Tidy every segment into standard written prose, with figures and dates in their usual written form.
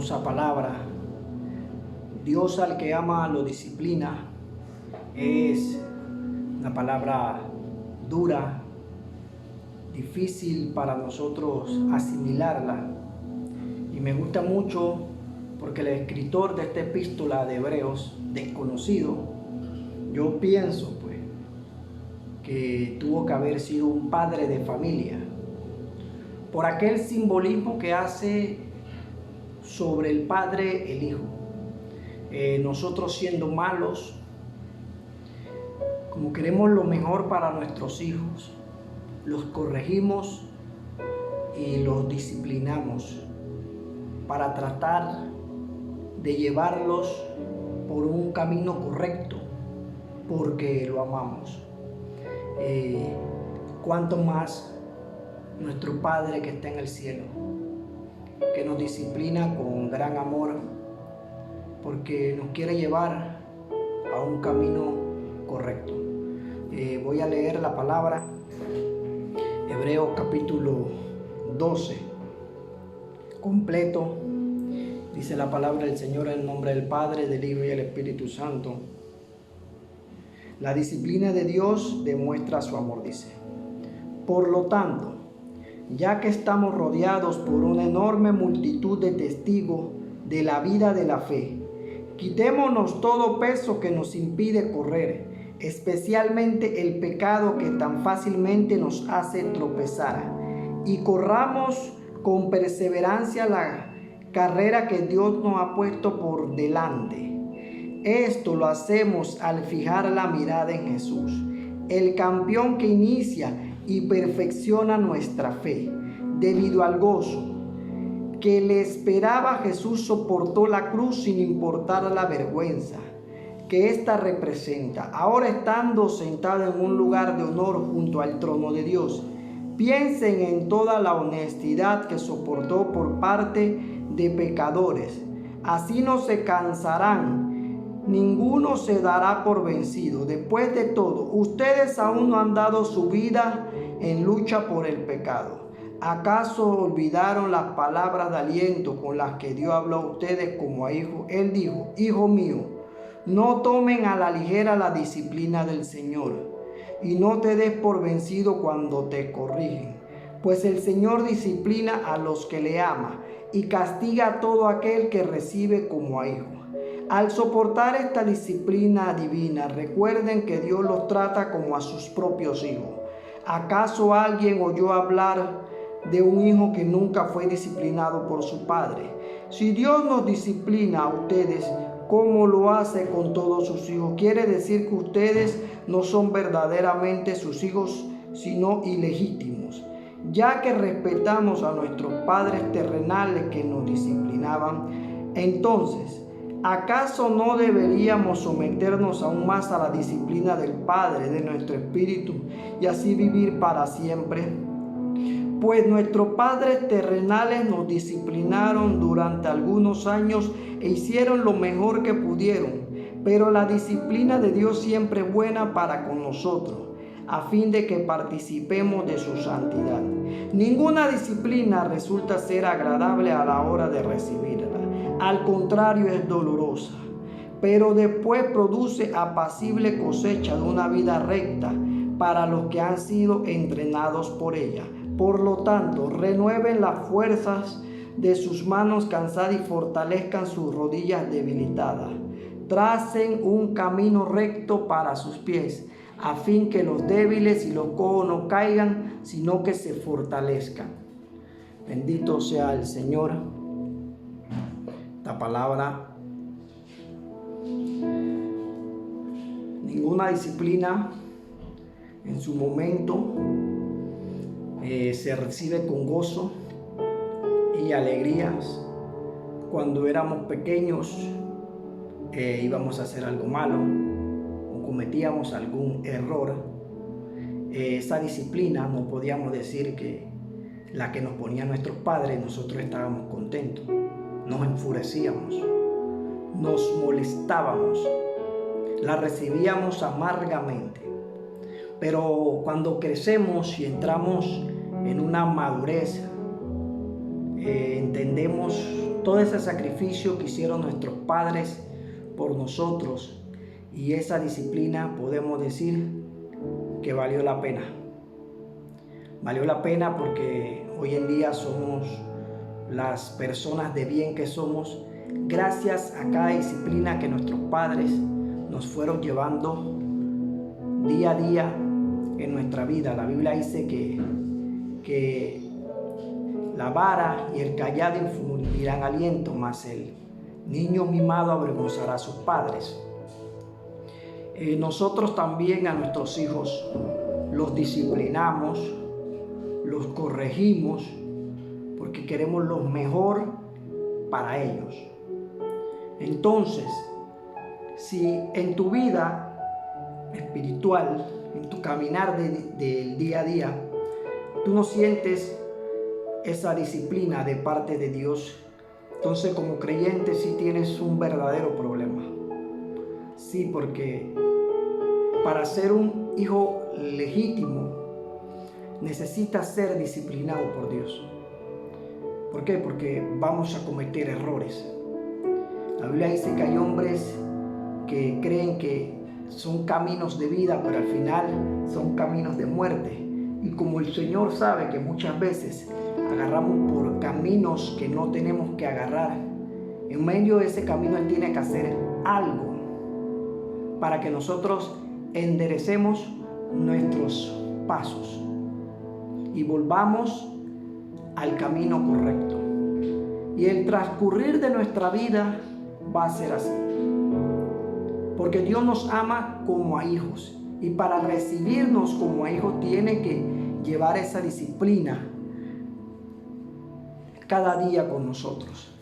hermosa palabra. Dios al que ama lo disciplina. Es una palabra dura, difícil para nosotros asimilarla. Y me gusta mucho porque el escritor de esta epístola de Hebreos, desconocido, yo pienso pues que tuvo que haber sido un padre de familia, por aquel simbolismo que hace sobre el padre el hijo. Nosotros siendo malos, como queremos lo mejor para nuestros hijos, los corregimos y los disciplinamos para tratar de llevarlos por un camino correcto, porque lo amamos. Cuanto más nuestro Padre que está en el cielo, que nos disciplina con gran amor, porque nos quiere llevar a un camino correcto. Voy a leer la palabra, Hebreos capítulo 12, completo. Dice la palabra del Señor en el nombre del Padre, del Hijo y del Espíritu Santo. La disciplina de Dios demuestra su amor, dice. Por lo tanto, ya que estamos rodeados por una enorme multitud de testigos de la vida de la fe, quitémonos todo peso que nos impide correr, especialmente el pecado que tan fácilmente nos hace tropezar, y corramos con perseverancia la carrera que Dios nos ha puesto por delante. Esto lo hacemos al fijar la mirada en Jesús, el campeón que inicia y perfecciona nuestra fe. Debido al gozo que le esperaba, Jesús soportó la cruz sin importar la vergüenza que ésta representa. Ahora, estando sentado en un lugar de honor junto al trono de Dios, piensen en toda la honestidad que soportó por parte de pecadores. Así no se cansarán, ninguno se dará por vencido. Después de todo, ustedes aún no han dado su vida en lucha por el pecado. ¿Acaso olvidaron las palabras de aliento con las que Dios habló a ustedes como a hijos? Él dijo: Hijo mío, no tomen a la ligera la disciplina del Señor, y no te des por vencido cuando te corrigen, pues el Señor disciplina a los que le ama y castiga a todo aquel que recibe como a hijo. Al soportar esta disciplina divina, recuerden que Dios los trata como a sus propios hijos. ¿Acaso alguien oyó hablar de un hijo que nunca fue disciplinado por su padre? Si Dios nos disciplina a ustedes, ¿cómo lo hace con todos sus hijos? Quiere decir que ustedes no son verdaderamente sus hijos, sino ilegítimos, ya que respetamos a nuestros padres terrenales que nos disciplinaban. Entonces, ¿acaso no deberíamos someternos aún más a la disciplina del Padre de nuestro espíritu y así vivir para siempre? Pues nuestros padres terrenales nos disciplinaron durante algunos años e hicieron lo mejor que pudieron, pero la disciplina de Dios siempre es buena para con nosotros, a fin de que participemos de su santidad. Ninguna disciplina resulta ser agradable a la hora de recibirla. Al contrario, es dolorosa, pero después produce apacible cosecha de una vida recta para los que han sido entrenados por ella. Por lo tanto, renueven las fuerzas de sus manos cansadas y fortalezcan sus rodillas debilitadas. Tracen un camino recto para sus pies, a fin que los débiles y los cojos no caigan, sino que se fortalezcan. Bendito sea el Señor. Esta palabra. Ninguna disciplina en su momento se recibe con gozo y alegrías. Cuando éramos pequeños íbamos a hacer algo malo o cometíamos algún error, esa disciplina no podíamos decir que la que nos ponían nuestros padres, nosotros estábamos contentos. Nos enfurecíamos, nos molestábamos, la recibíamos amargamente. Pero cuando crecemos y entramos en una madurez entendemos todo ese sacrificio que hicieron nuestros padres por nosotros, y esa disciplina podemos decir que valió la pena. Valió la pena porque hoy en día somos las personas de bien que somos gracias a cada disciplina que nuestros padres nos fueron llevando día a día en nuestra vida. La Biblia dice que la vara y el cayado infundirán aliento, mas el niño mimado avergonzará a sus padres. Nosotros también a nuestros hijos los disciplinamos, los corregimos, porque queremos lo mejor para ellos. Entonces, si en tu vida espiritual, en tu caminar del día a día, tú no sientes esa disciplina de parte de Dios, entonces como creyente sí tienes un verdadero problema. Sí, porque para ser un hijo legítimo necesitas ser disciplinado por Dios. ¿Por qué? Porque vamos a cometer errores. La Biblia dice que hay hombres que creen que son caminos de vida, pero al final son caminos de muerte. Y como el Señor sabe que muchas veces agarramos por caminos que no tenemos que agarrar, en medio de ese camino Él tiene que hacer algo para que nosotros enderecemos nuestros pasos y volvamos al camino correcto. Y el transcurrir de nuestra vida va a ser así, porque Dios nos ama como a hijos, y para recibirnos como a hijos tiene que llevar esa disciplina cada día con nosotros.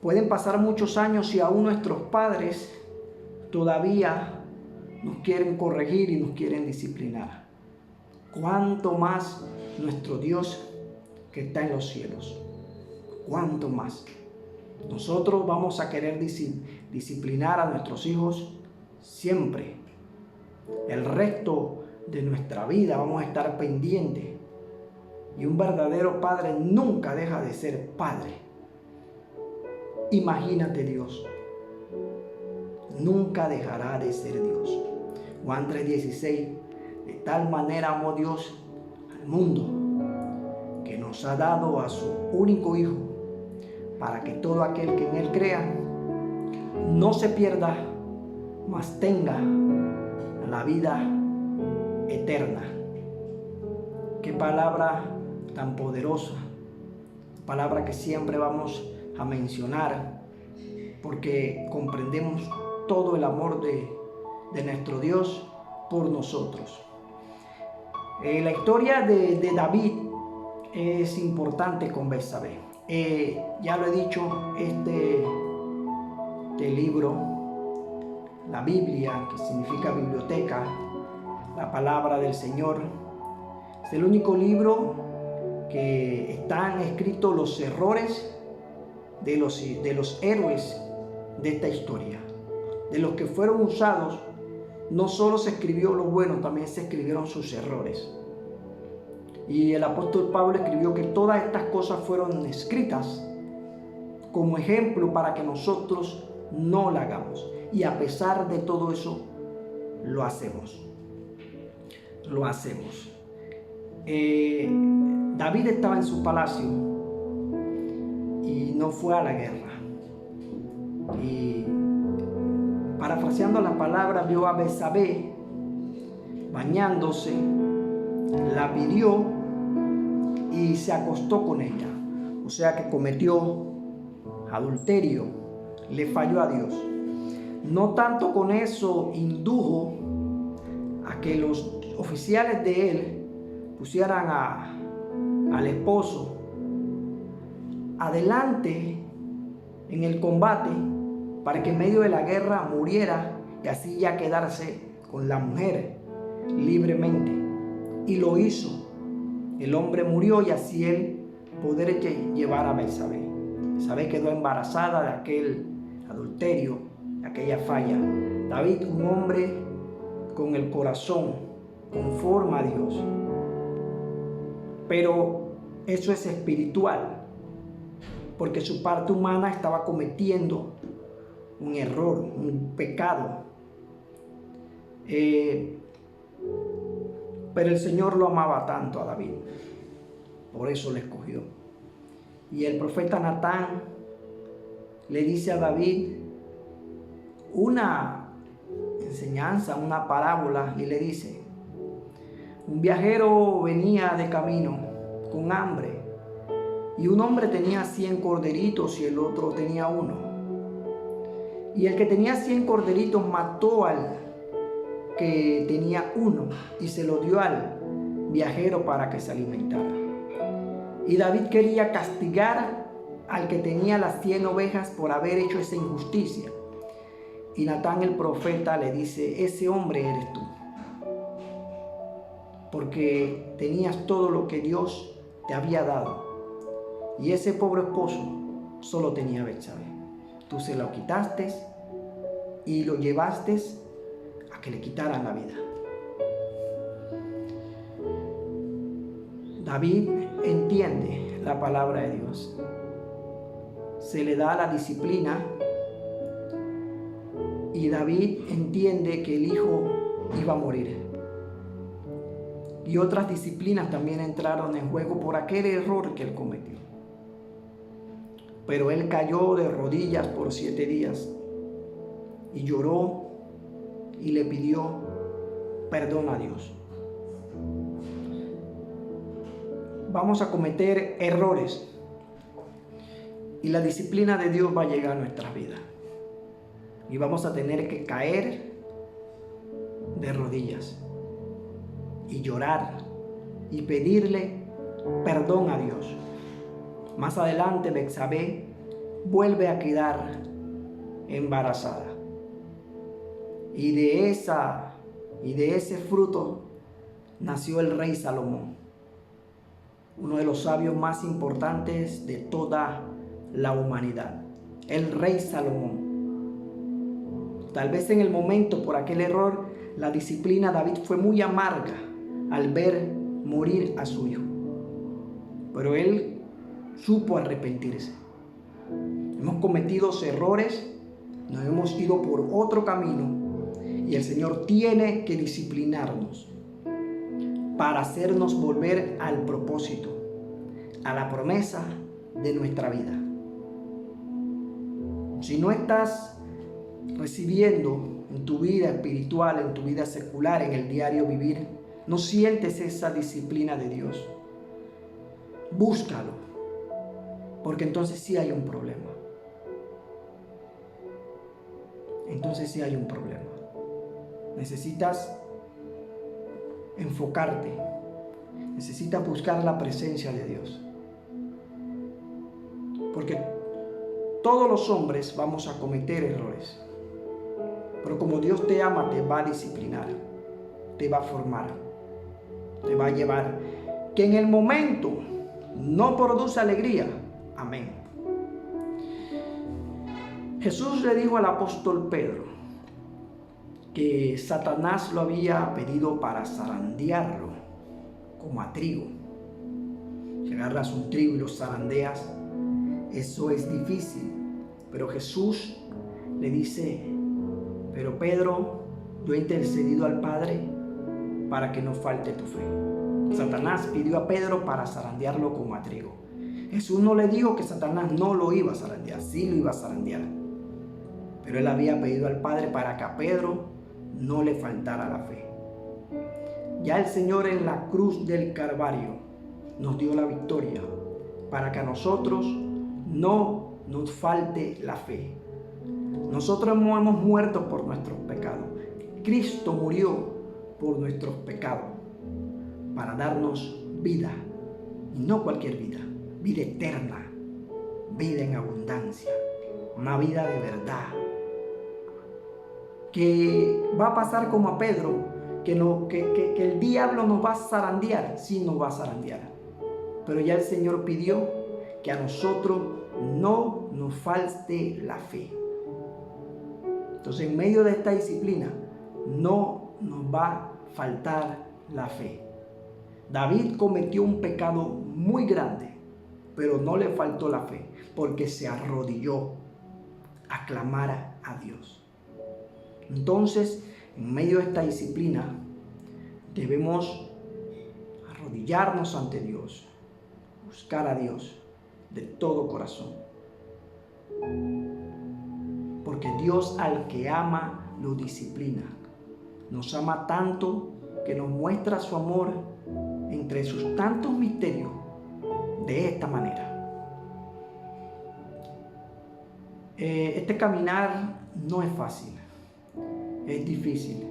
Pueden pasar muchos años y aún nuestros padres todavía nos quieren corregir y nos quieren disciplinar. ¿Cuánto más nuestro Dios que está en los cielos? ¿Cuánto más? Nosotros vamos a querer disciplinar a nuestros hijos siempre. El resto de nuestra vida vamos a estar pendientes. Y un verdadero padre nunca deja de ser padre. Imagínate Dios. Nunca dejará de ser Dios. Juan 3:16. De tal manera amó Dios al mundo, que nos ha dado a su único Hijo, para que todo aquel que en Él crea no se pierda, mas tenga la vida eterna. Qué palabra tan poderosa, palabra que siempre vamos a mencionar, porque comprendemos todo el amor de nuestro Dios por nosotros. La historia de David es importante con Betsabé. Ya lo he dicho, este libro, la Biblia, que significa biblioteca, la palabra del Señor, es el único libro que están escritos los errores de los héroes de esta historia, de los que fueron usados. No solo se escribió lo bueno, también se escribieron sus errores. Y el apóstol Pablo escribió que todas estas cosas fueron escritas como ejemplo para que nosotros no la hagamos. Y a pesar de todo eso, lo hacemos. Lo hacemos. David estaba en su palacio y no fue a la guerra. Y parafraseando la palabra, vio a Betsabé bañándose, la pidió y se acostó con ella. O sea que cometió adulterio, le falló a Dios. No tanto con eso indujo a que los oficiales de él pusieran al esposo adelante en el combate para que en medio de la guerra muriera y así ya quedarse con la mujer libremente. Y lo hizo. El hombre murió y así él poder llevar a Betsabé. Betsabé quedó embarazada de aquel adulterio, de aquella falla. David, un hombre con el corazón conforme a Dios. Pero eso es espiritual. porque su parte humana estaba cometiendo un error, un pecado. Pero el Señor lo amaba tanto a David, por eso le escogió. Y el profeta Natán le dice a David una enseñanza, una parábola, y le dice: un viajero venía de camino con hambre, y un hombre tenía 100 corderitos y el otro tenía uno. Y el que tenía 100 corderitos mató al que tenía uno y se lo dio al viajero para que se alimentara. Y David quería castigar al que tenía las 100 ovejas por haber hecho esa injusticia. Y Natán el profeta le dice: ese hombre eres tú, porque tenías todo lo que Dios te había dado, y ese pobre esposo solo tenía Betsabé. Tú se lo quitaste y lo llevaste a que le quitaran la vida. David entiende la palabra de Dios. Se le da la disciplina y David entiende que el hijo iba a morir. Y otras disciplinas también entraron en juego por aquel error que él cometió. Pero él cayó de rodillas por 7 días y lloró y le pidió perdón a Dios. Vamos a cometer errores y la disciplina de Dios va a llegar a nuestras vidas. Y vamos a tener que caer de rodillas y llorar y pedirle perdón a Dios. Más adelante Betsabé vuelve a quedar embarazada. Y de ese fruto nació el rey Salomón, uno de los sabios más importantes de toda la humanidad. El rey Salomón. Tal vez en el momento, por aquel error, la disciplina de David fue muy amarga al ver morir a su hijo. Pero él supo arrepentirse. Hemos cometido errores, nos hemos ido por otro camino y el Señor tiene que disciplinarnos para hacernos volver al propósito, a la promesa de nuestra vida. Si no estás recibiendo en tu vida espiritual, en tu vida secular, en el diario vivir, no sientes esa disciplina de Dios, búscalo, porque entonces sí hay un problema. Entonces sí hay un problema. Necesitas enfocarte, necesitas buscar la presencia de Dios, porque todos los hombres vamos a cometer errores, pero como Dios te ama, te va a disciplinar, te va a formar, te va a llevar. Que en el momento no produce alegría. Amén. Jesús le dijo al apóstol Pedro que Satanás lo había pedido para zarandearlo como a trigo. Si agarras un trigo y lo zarandeas, eso es difícil. Pero Jesús le dice: pero Pedro, yo he intercedido al Padre para que no falte tu fe. Satanás pidió a Pedro para zarandearlo como a trigo. Jesús no le dijo que Satanás no lo iba a zarandear, sí lo iba a zarandear. Pero él había pedido al Padre para que a Pedro no le faltara la fe. Ya el Señor en la cruz del Calvario nos dio la victoria para que a nosotros no nos falte la fe. Nosotros no hemos muerto por nuestros pecados. Cristo murió por nuestros pecados para darnos vida, y no cualquier vida, vida eterna, vida en abundancia, una vida de verdad. Que va a pasar como a Pedro, que el diablo nos va a zarandear, sí nos va a zarandear, pero ya el Señor pidió que a nosotros no nos falte la fe. Entonces, en medio de esta disciplina no nos va a faltar la fe. David cometió un pecado muy grande pero no le faltó la fe, porque se arrodilló a clamar a Dios. Entonces, en medio de esta disciplina, debemos arrodillarnos ante Dios, buscar a Dios de todo corazón. Porque Dios al que ama lo disciplina. Nos ama tanto que nos muestra su amor entre sus tantos misterios de esta manera. Este caminar no es fácil, es difícil.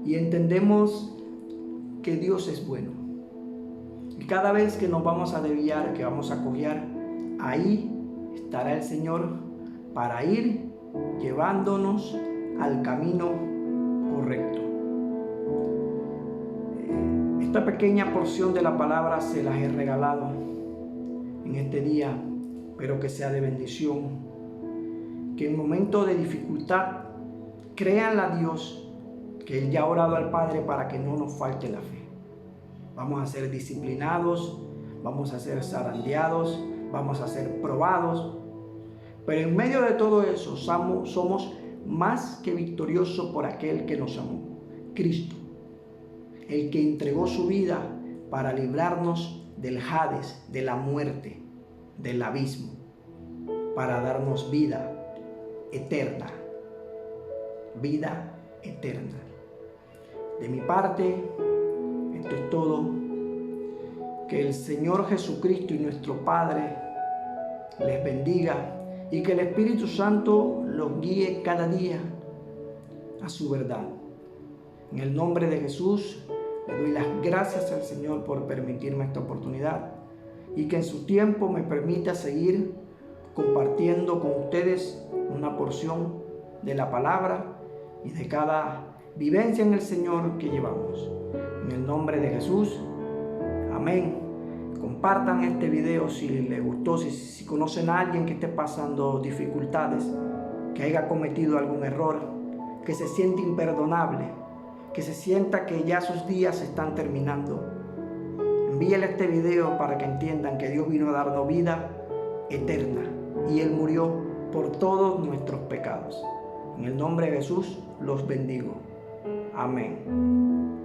Y entendemos que Dios es bueno. Y cada vez que nos vamos a desviar, que vamos a cojear, ahí estará el Señor para ir llevándonos al camino correcto. Esta pequeña porción de la palabra se las he regalado en este día. Espero que sea de bendición. Que en momentos de dificultad créanle a Dios que Él ya ha orado al Padre para que no nos falte la fe. Vamos a ser disciplinados, vamos a ser zarandeados, vamos a ser probados. Pero en medio de todo eso somos más que victoriosos por aquel que nos amó, Cristo, el que entregó su vida para librarnos del Hades, de la muerte, del abismo, para darnos vida eterna, vida eterna. De mi parte, esto es todo. Que el Señor Jesucristo y nuestro Padre les bendiga y que el Espíritu Santo los guíe cada día a su verdad. En el nombre de Jesús, le doy las gracias al Señor por permitirme esta oportunidad y que en su tiempo me permita seguir compartiendo con ustedes una porción de la palabra y de cada vivencia en el Señor que llevamos. En el nombre de Jesús, amén. Compartan este video si les gustó, si conocen a alguien que esté pasando dificultades, que haya cometido algún error, que se siente imperdonable, que se sienta que ya sus días se están terminando. Envíenle este video para que entiendan que Dios vino a darnos vida eterna y Él murió por todos nuestros pecados. En el nombre de Jesús los bendigo. Amén.